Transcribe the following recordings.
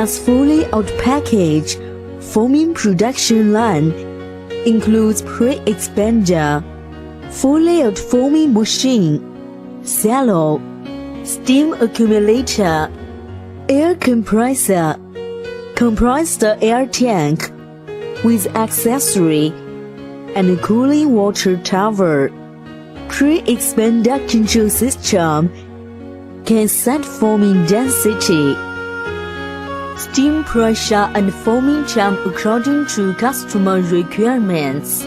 EPS fully out-packaged foaming production line includes pre-expander, full-layout foaming machine, silo, steam accumulator, air compressor, compressed air tank with accessory, and cooling water tower. Pre-expander control system can set foaming density, steam pressure and foaming temp according to customer requirements.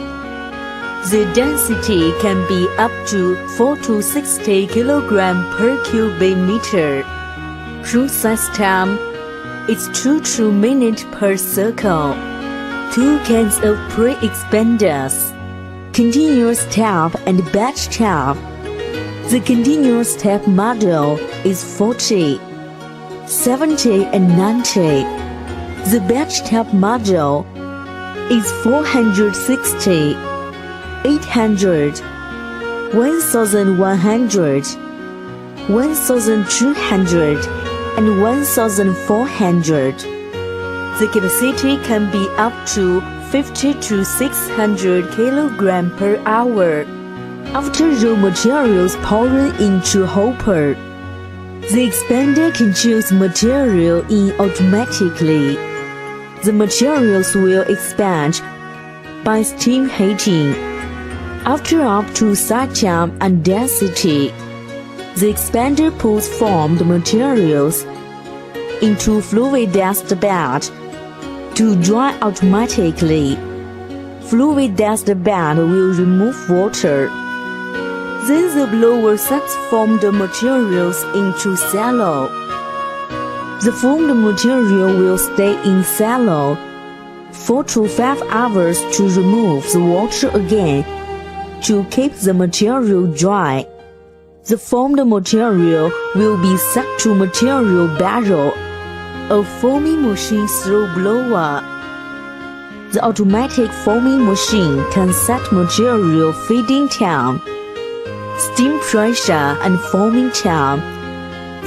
The density can be up to 4 to 60 kg per cubic meter. Process time is 2 minutes per circle. 2 kinds of pre-expanders: continuous tap and batch tap. The continuous tap model is 40, 70 and 90. The batch tap model is 460, 800, 1100, 1200 and 1400. The capacity can be up to 50 to 600 kg per hour. After raw materials poured into hopper, the expander controls material in automatically. The materials will expand by steam heating. After up to side temp and density, the expander pulls formed materials into fluid-dust bed to dry automatically. Fluid-dust bed will remove water. Then the blower sucks formed materials into silo. The formed material will stay in silo 4 to 5 hours to remove the water again to keep the material dry. The formed material will be sucked to material barrel, a foaming machine through blower. The automatic foaming machine can set material feeding time, steam pressure and foaming time.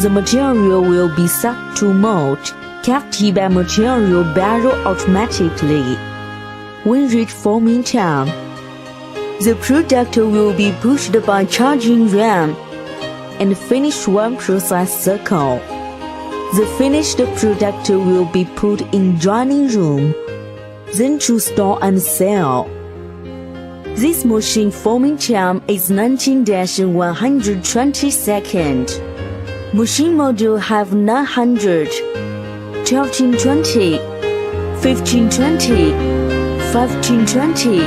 The material will be sucked to mold cavity by material barrel automatically. When reach foaming time, the product will be pushed by charging ram and finish one process cycle. The finished product will be put in drying room, then to store and sell. This machine foaming time is 19-120 seconds. Machine model have 900, 1220, 1520, 1520,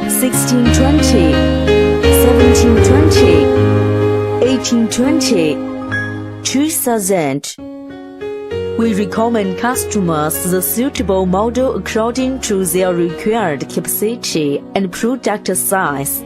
1620, 1720, 1820, 2000. We recommend customers the suitable model according to their required capacity and product size.